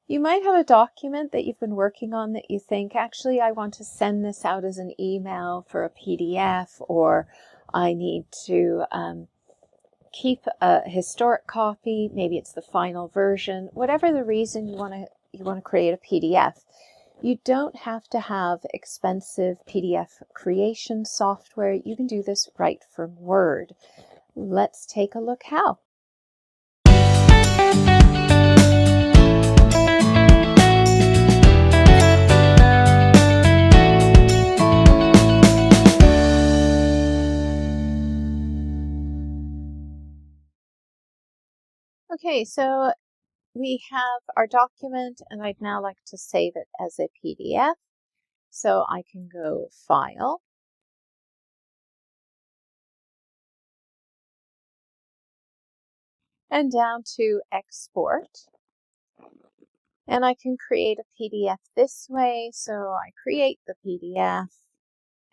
You might have a document that you've been working on that you think, actually, I want to send this out as an email for a PDF, or I need to keep a historic copy. Maybe it's the final version. Whatever the reason you want to create a PDF. You don't have to have expensive PDF creation software. You can do this right from Word. Let's take a look how. Okay, so we have our document, and I'd now like to save it as a PDF. So I can go File, and down to Export. And I can create a PDF this way. So I create the PDF,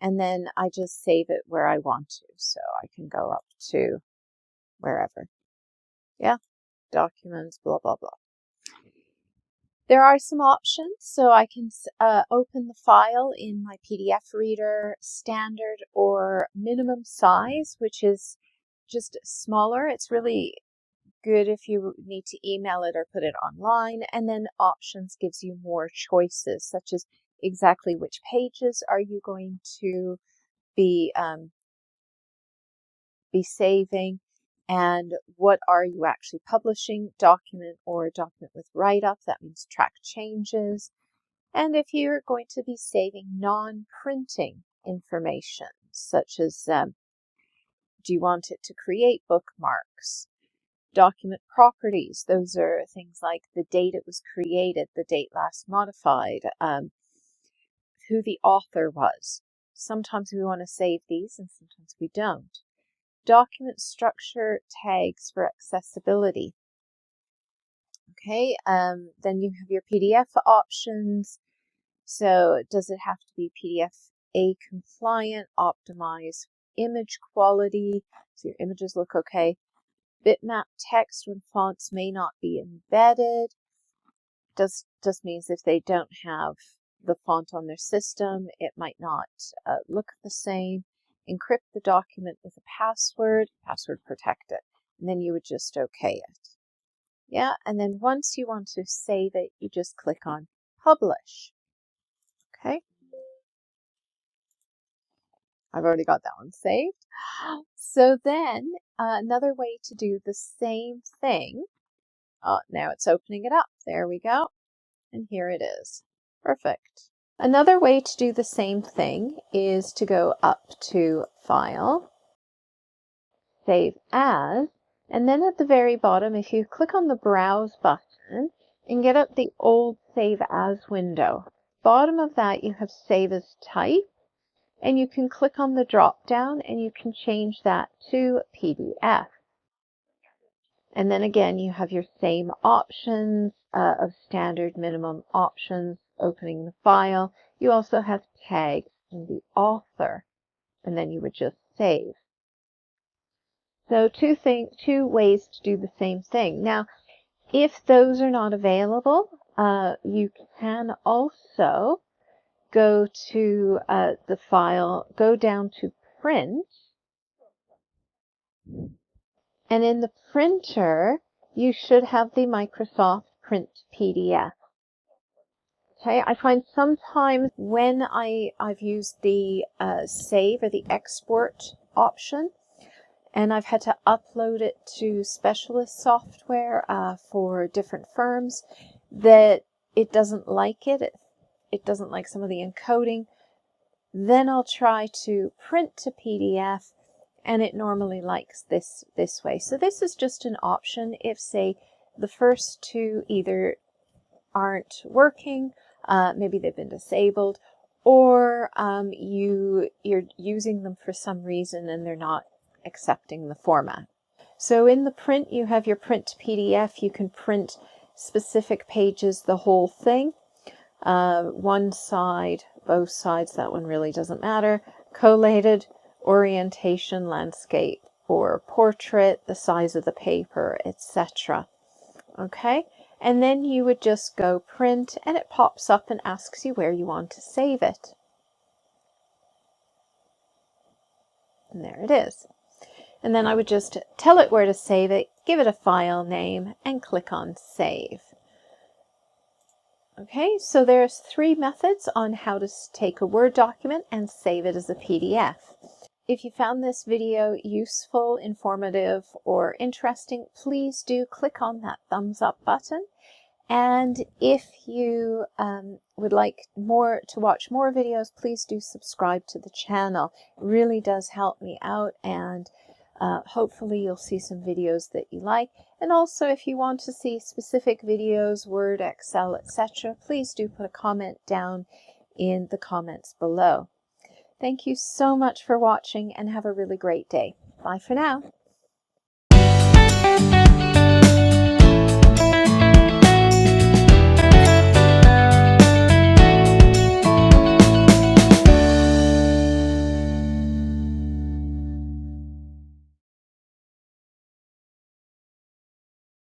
and then I just save it where I want to. So I can go up to wherever. Yeah, documents, blah, blah, blah. There are some options, so I can open the file in my PDF reader, standard or minimum size, which is just smaller. It's really good if you need to email it or put it online. And then options gives you more choices, such as exactly which pages are you going to be saving, and what are you actually publishing, document or document with write-up. That means track changes. And if you're going to be saving non-printing information, such as do you want it to create bookmarks, document properties. Those are things like the date it was created, the date last modified, who the author was. Sometimes we want to save these and sometimes we don't. Document structure, tags for accessibility. Okay, then you have your PDF options. So does it have to be PDF-A compliant, optimize image quality, so your images look okay. Bitmap text when fonts may not be embedded. Just means if they don't have the font on their system, it might not look the same. Encrypt the document with a password protect it, and then you would just okay it. Yeah, and then once you want to save it, you just click on Publish. Okay. I've already got that one saved. So then another way to do the same thing. Now it's opening it up. There we go. And here it is. Perfect. Another way to do the same thing is to go up to File, Save As, and then at the very bottom, if you click on the Browse button and get up the old Save As window, bottom of that you have Save As Type, and you can click on the drop down and you can change that to PDF. And then again, you have your same options of standard, minimum options, opening the file. You also have tags and the author, and then you would just save. So two ways to do the same thing. Now, if those are not available, you can also go to the file, go down to Print, and in the printer, you should have the Microsoft Print PDF. Okay, I find sometimes when I've used the save or the export option, and I've had to upload it to specialist software for different firms, that it doesn't like it. It doesn't like some of the encoding. Then I'll try to print to PDF, and it normally likes this way. So this is just an option if, say, the first two either aren't working, maybe they've been disabled, or you're using them for some reason and they're not accepting the format. So in the print, you have your print to PDF. You can print specific pages, the whole thing. One side, both sides, that one really doesn't matter. Collated, orientation, landscape, or portrait, the size of the paper, etc. Okay, And then you would just go print, and it pops up and asks you where you want to save it. And there it is. And then I would just tell it where to save it, give it a file name, and click on Save. Okay, so there's 3 methods on how to take a Word document and save it as a PDF. If you found this video useful, informative, or interesting, please do click on that thumbs up button. And if you would like to watch more videos, please do subscribe to the channel. It really does help me out, and hopefully you'll see some videos that you like. And also, if you want to see specific videos, Word, Excel, etc., please do put a comment down in the comments below. Thank you so much for watching, and have a really great day. Bye for now.